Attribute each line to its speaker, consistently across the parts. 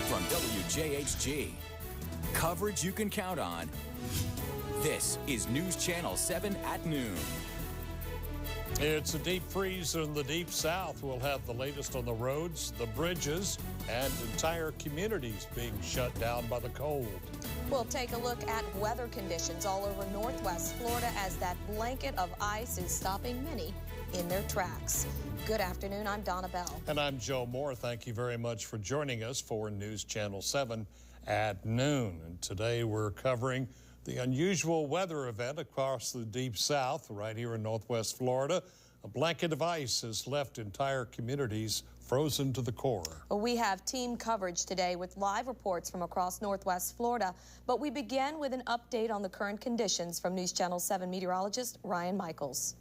Speaker 1: from WJHG. Coverage you can count on. This is News Channel 7 at noon.
Speaker 2: It's a deep freeze in the deep south. We'll have the latest on the roads, the bridges, and entire communities being shut down by the cold.
Speaker 3: We'll take a look at weather conditions all over northwest Florida as that blanket of ice is stopping many in their tracks. Good afternoon, I'm Donna Bell.
Speaker 2: And I'm Joe Moore. Thank you very much for joining us for News Channel 7 at noon. And today we're covering the unusual weather event across the deep south right here in northwest Florida. A blanket of ice has left entire communities frozen to the core.
Speaker 3: We have team coverage today with live reports from across northwest Florida, but we begin with an update on the current conditions from News Channel 7 meteorologist Ryan Michaels.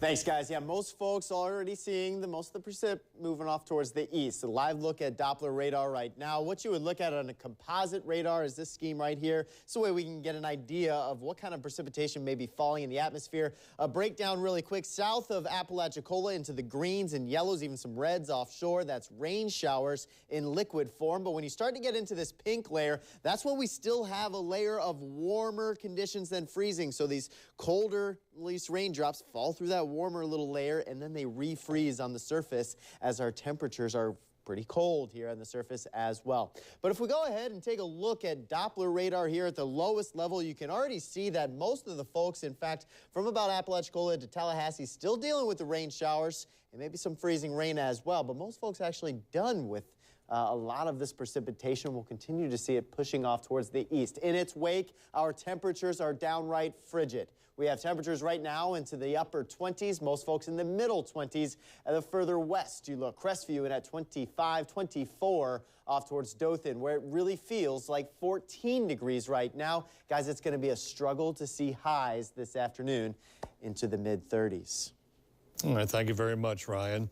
Speaker 4: Thanks, guys. Yeah, most folks already seeing most of the precip moving off towards the east. A live look at Doppler radar right now. What you would look at on a composite radar is this scheme right here. It's a way we can get an idea of what kind of precipitation may be falling in the atmosphere. A breakdown really quick. South of Apalachicola into the greens and yellows, even some reds offshore. That's rain showers in liquid form. But when you start to get into this pink layer, that's when we still have a layer of warmer conditions than freezing. So these colder, released raindrops fall through that warmer little layer and then they refreeze on the surface as our temperatures are pretty cold here on the surface as well. But if we go ahead and take a look at Doppler radar here at the lowest level, you can already see that most of the folks, in fact, from about Apalachicola to Tallahassee, still dealing with the rain showers and maybe some freezing rain as well. But most folks actually done with a lot of this precipitation. We'll continue to see it pushing off towards the east. In its wake, our temperatures are downright frigid. We have temperatures right now into the upper 20s, most folks in the middle 20s. And the further west you look, Crestview in at 25, 24 off towards Dothan, where it really feels like 14 degrees right now. Guys, it's going to be a struggle to see highs this afternoon into the mid-30s.
Speaker 2: All right, thank you very much, Ryan.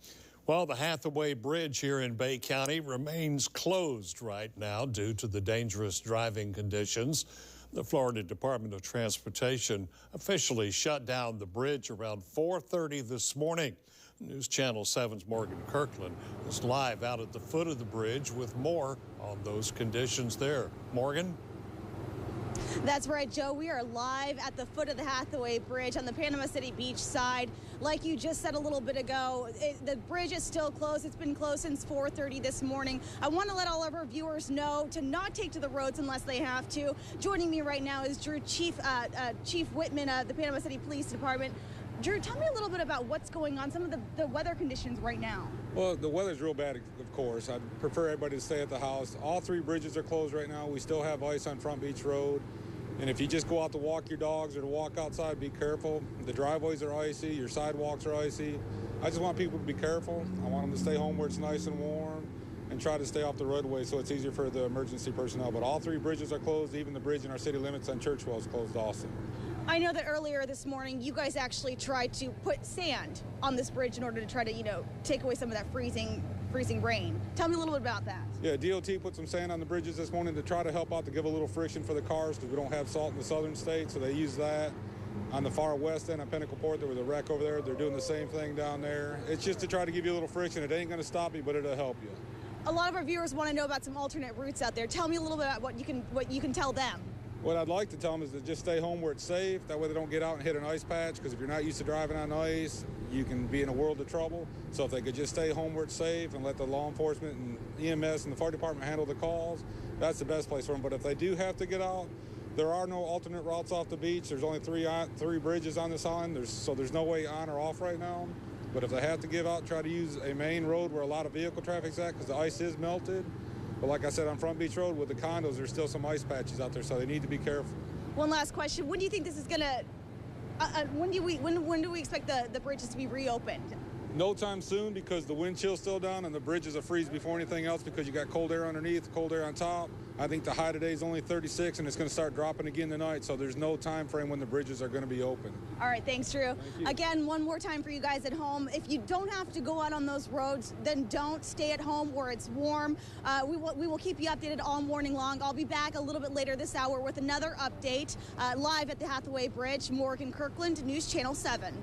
Speaker 2: Well, the Hathaway Bridge here in Bay County remains closed right now due to the dangerous driving conditions. The Florida Department of Transportation officially shut down the bridge around 4:30 this morning. News Channel 7's Morgan Kirkland is live out at the foot of the bridge with more on those conditions there. Morgan?
Speaker 5: That's right, Joe. We are live at the foot of the Hathaway Bridge on the Panama City Beach side. Like you just said a little bit ago, the bridge is still closed. It's been closed since 4:30 this morning. I want to let all of our viewers know to not take to the roads unless they have to. Joining me right now is Drew Chief Whitman of the Panama City Police Department. Drew, tell me a little bit about what's going on, some of the weather conditions right now.
Speaker 6: Well, the weather's real bad, of course. I'd prefer everybody to stay at the house. All three bridges are closed right now. We still have ice on Front Beach Road. And if you just go out to walk your dogs or to walk outside, be careful. The driveways are icy, your sidewalks are icy. I just want people to be careful. I want them to stay home where it's nice and warm and try to stay off the roadway so it's easier for the emergency personnel. But all three bridges are closed. Even the bridge in our city limits on Churchwell is closed also.
Speaker 5: I know that earlier this morning you guys actually tried to put sand on this bridge in order to try to, take away some of that freezing rain. Tell me a little bit about that.
Speaker 6: Yeah, DOT put some sand on the bridges this morning to try to help out, to give a little friction for the cars because we don't have salt in the southern states, so they use that. On the far west end of Pinnacle Port, there was a wreck over there. They're doing the same thing down there. It's just to try to give you a little friction. It ain't going to stop you, but it'll help you.
Speaker 5: A lot of our viewers want to know about some alternate routes out there. Tell me a little bit about what you can tell them.
Speaker 6: What I'd like to tell them is to just stay home where it's safe. That way they don't get out and hit an ice patch, because if you're not used to driving on ice, you can be in a world of trouble. So if they could just stay home where it's safe and let the law enforcement and EMS and the fire department handle the calls, that's the best place for them. But if they do have to get out, there are no alternate routes off the beach. There's only three bridges on this island, so there's no way on or off right now. But if they have to give out, try to use a main road where a lot of vehicle traffic's at, because the ice is melted. But like I said, on Front Beach Road with the condos, there's still some ice patches out there, so they need to be careful.
Speaker 5: One last question. When do you think this is going to, when do we expect the bridges to be reopened?
Speaker 6: No time soon, because the wind chill's still down and the bridges will freeze before anything else, because you got cold air underneath, cold air on top. I think the high today is only 36 and it's going to start dropping again tonight, so there's no time frame when the bridges are going to be open. All
Speaker 5: right, thanks, Drew. Again, one more time for you guys at home. If you don't have to go out on those roads, then don't. Stay at home where it's warm. We will keep you updated all morning long. I'll be back a little bit later this hour with another update live at the Hathaway Bridge. Morgan Kirkland, News Channel 7.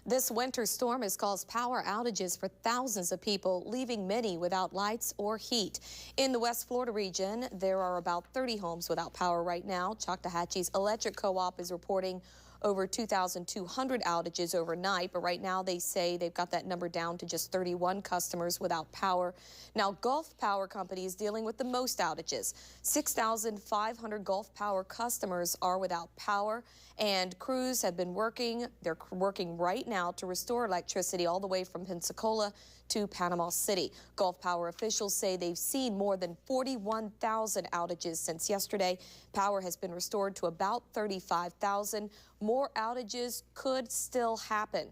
Speaker 3: This winter storm has caused power outages for thousands of people, leaving many without lights or heat. In the West Florida region, there are about 30 homes without power right now. Choctawhatchee's Electric Co-op is reporting over 2,200 outages overnight, but right now they say they've got that number down to just 31 customers without power. Now, Gulf Power Company is dealing with the most outages. 6,500 Gulf Power customers are without power, and crews have been working. They're working right now to restore electricity all the way from Pensacola to Panama City. Gulf Power officials say they've seen more than 41,000 outages since yesterday. Power has been restored to about 35,000. More outages could still happen.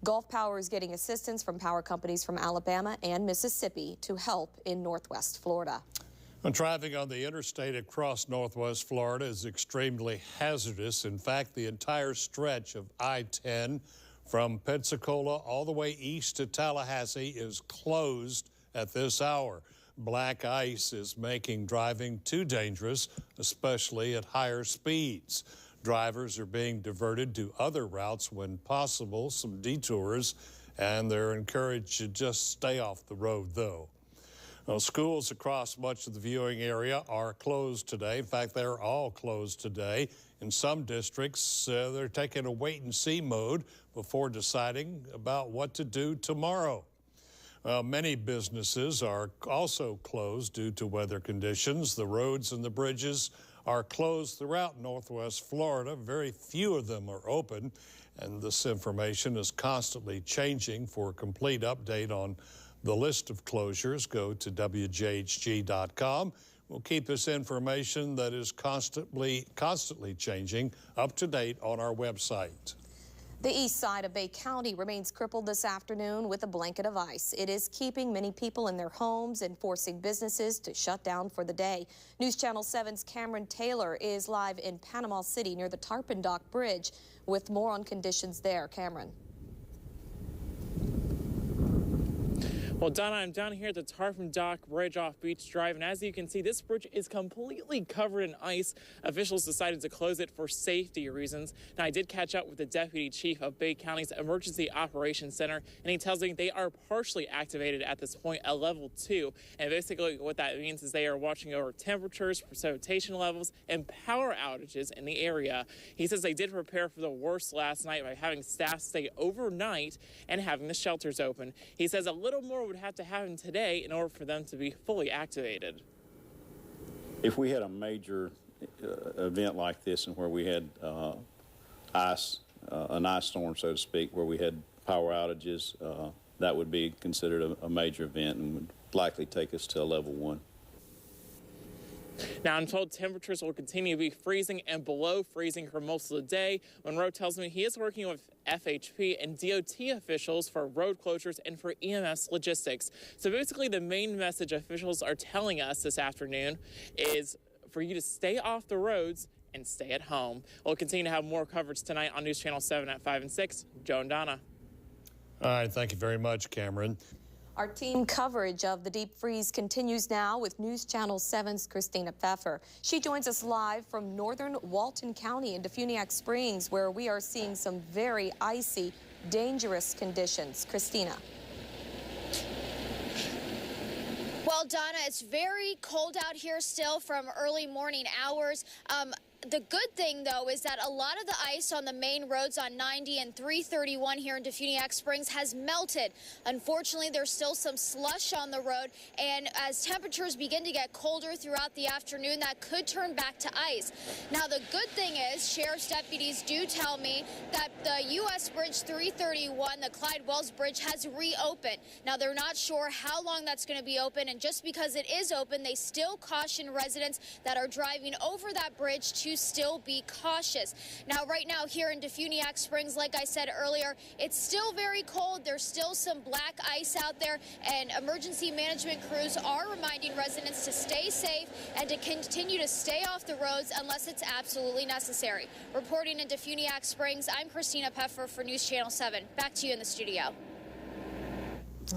Speaker 3: Gulf Power is getting assistance from power companies from Alabama and Mississippi to help in Northwest Florida.
Speaker 2: Driving on the interstate across Northwest Florida is extremely hazardous. In fact, the entire stretch of I-10 from Pensacola all the way east to Tallahassee is closed at this hour. Black ice is making driving too dangerous, especially at higher speeds. Drivers are being diverted to other routes when possible, some detours, and they're encouraged to just stay off the road, though. Well, schools across much of the viewing area are closed today. In fact, they're all closed today. In some districts, they're taking a wait-and-see mode before deciding about what to do tomorrow. Many businesses are also closed due to weather conditions. The roads and the bridges are closed throughout Northwest Florida. Very few of them are open, and this information is constantly changing. For a complete update on the list of closures, go to WJHG.com. We'll keep this information that is constantly changing up to date on our website.
Speaker 3: The east side of Bay County remains crippled this afternoon with a blanket of ice. It is keeping many people in their homes and forcing businesses to shut down for the day. News Channel 7's Cameron Taylor is live in Panama City near the Tarpon Dock Bridge with more on conditions there. Cameron.
Speaker 7: Well, Donna, I'm down here at the Tarpon Dock Bridge off Beach Drive, and as you can see, this bridge is completely covered in ice. Officials decided to close it for safety reasons. Now, I did catch up with the Deputy Chief of Bay County's Emergency Operations Center, and he tells me they are partially activated at this point at level 2. And basically what that means is they are watching over temperatures, precipitation levels, and power outages in the area. He says they did prepare for the worst last night by having staff stay overnight and having the shelters open. He says a little more would have to happen today in order for them to be fully activated.
Speaker 8: If we had a major event like this and where we had an ice storm, so to speak, where we had power outages, that would be considered a major event and would likely take us to a level 1.
Speaker 7: Now, I'm told temperatures will continue to be freezing and below freezing for most of the day. Monroe tells me he is working with FHP and DOT officials for road closures and for EMS logistics. So basically, the main message officials are telling us this afternoon is for you to stay off the roads and stay at home. We'll continue to have more coverage tonight on News Channel 7 at 5 and 6. Joe and Donna.
Speaker 2: All right, thank you very much, Cameron.
Speaker 3: Our team coverage of the deep freeze continues now with News Channel 7's Christina Pfeffer. She joins us live from northern Walton County in Defuniak Springs, where we are seeing some very icy, dangerous conditions. Christina.
Speaker 9: Well, Donna, it's very cold out here still from early morning hours. The good thing, though, is that a lot of the ice on the main roads on 90 and 331 here in Defuniak Springs has melted. Unfortunately, there's still some slush on the road, and as temperatures begin to get colder throughout the afternoon, that could turn back to ice. Now, the good thing is sheriff's deputies do tell me that the U.S. Bridge 331, the Clyde Wells Bridge, has reopened. Now, they're not sure how long that's going to be open, and just because it is open, they still caution residents that are driving over that bridge to still be cautious. Now, right now here in Defuniak Springs, like I said earlier, it's still very cold. There's still some black ice out there, and emergency management crews are reminding residents to stay safe and to continue to stay off the roads unless it's absolutely necessary. Reporting in Defuniak Springs, I'm Christina Pfeffer for News Channel 7. Back to you in the studio.